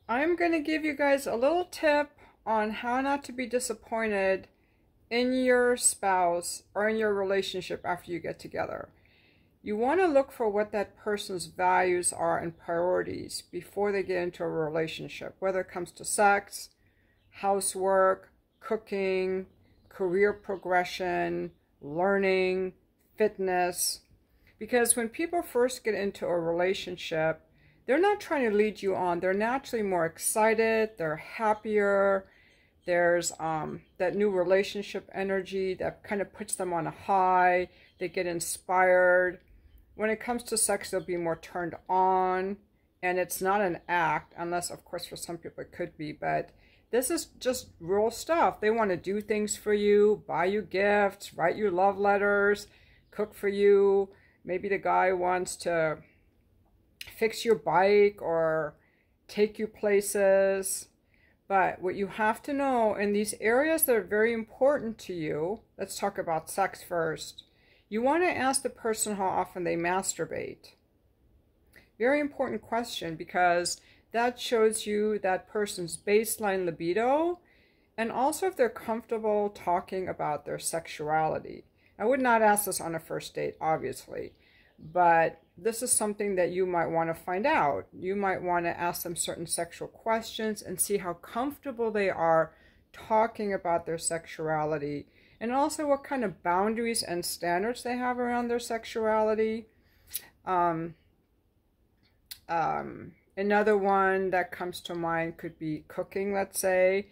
I'm going to give you guys a little tip on how not to be disappointed in your spouse or in your relationship after you get together. You want to look for what that person's values are and priorities before they get into a relationship, whether it comes to sex, housework, cooking, career progression, learning, fitness. Because when people first get into a relationship, they're not trying to lead you on. They're naturally more excited. They're happier. There's that new relationship energy that kind of puts them on a high. They get inspired. When it comes to sex, they'll be more turned on. And it's not an act, unless, of course, for some people it could be. But this is just real stuff. They want to do things for you, buy you gifts, write you love letters, cook for you. Maybe the guy wants to fix your bike or take you places. But what you have to know in these areas that are very important to you, let's talk about sex first. You want to ask the person how often they masturbate. Very important question, because that shows you that person's baseline libido and also if they're comfortable talking about their sexuality. I would not ask this on a first date, obviously, but this is something that you might want to find out. You might want to ask them certain sexual questions and see how comfortable they are talking about their sexuality, and also what kind of boundaries and standards they have around their sexuality. Another one that comes to mind could be cooking, let's say.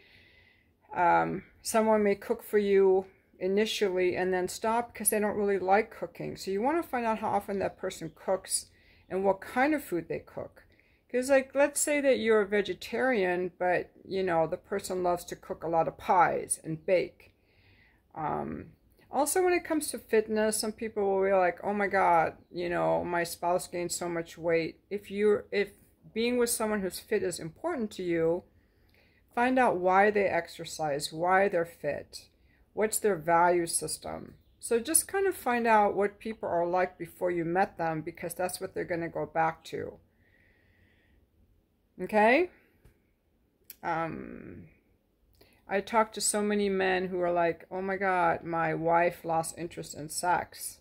Someone may cook for you initially and then stop because they don't really like cooking. So you want to find out how often that person cooks and what kind of food they cook. Because, like, let's say that you're a vegetarian, but, you know, the person loves to cook a lot of pies and bake. Also, when it comes to fitness, some people will be like, oh my God, you know, my spouse gained so much weight. If being with someone who's fit is important to you, find out why they exercise, why they're fit, what's their value system. So just kind of find out what people are like before you met them, because that's what they're going to go back to. Okay? I talked to so many men who are like, oh my God, my wife lost interest in sex.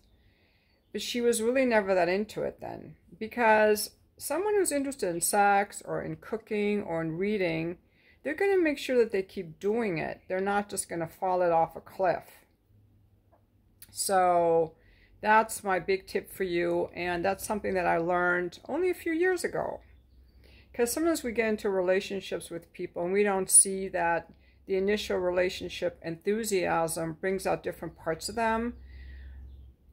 But she was really never that into it then. Because someone who's interested in sex or in cooking or in reading, they're going to make sure that they keep doing it. They're not just going to fall it off a cliff. So that's my big tip for you. And that's something that I learned only a few years ago. Because sometimes we get into relationships with people and we don't see that the initial relationship enthusiasm brings out different parts of them.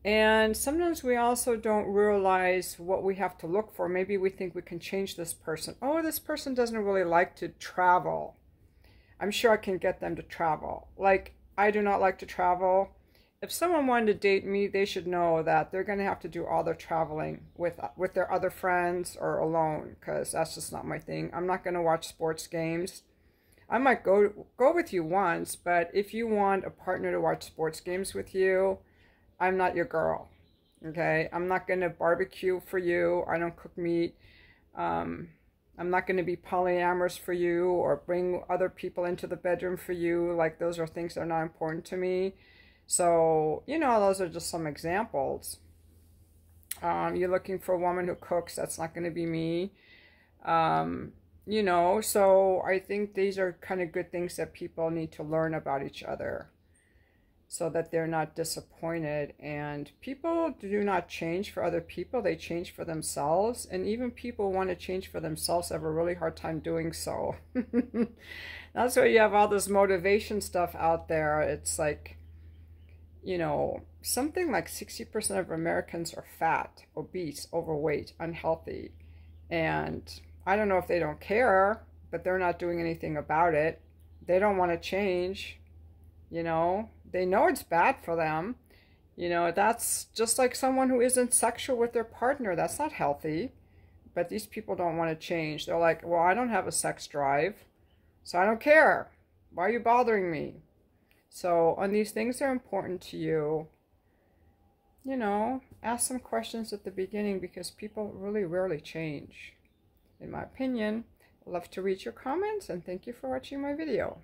And sometimes we also don't realize what we have to look for. Maybe we think we can change this person. Oh, this person doesn't really like to travel. I'm sure I can get them to travel. Like, I do not like to travel. If someone wanted to date me, they should know that they're going to have to do all their traveling with their other friends or alone, because that's just not my thing. I'm not going to watch sports games. I might go with you once, but if you want a partner to watch sports games with you, I'm not your girl, okay? I'm not going to barbecue for you. I don't cook meat. I'm not going to be polyamorous for you or bring other people into the bedroom for you. Like, those are things that are not important to me. So, you know, those are just some examples. You're looking for a woman who cooks. That's not going to be me. You know, so I think these are kind of good things that people need to learn about each other so that they're not disappointed. And people do not change for other people. They change for themselves. And even people want to change for themselves have a really hard time doing so. That's why you have all this motivation stuff out there. It's like, you know, something like 60% of Americans are fat, obese, overweight, unhealthy. And I don't know if they don't care, but they're not doing anything about it. They don't want to change, you know. They know it's bad for them. You know, that's just like someone who isn't sexual with their partner. That's not healthy. But these people don't want to change. They're like, well, I don't have a sex drive, so I don't care. Why are you bothering me? So on these things that are important to you, you know, ask some questions at the beginning, because people really rarely change, in my opinion. Love to read your comments, and thank you for watching my video.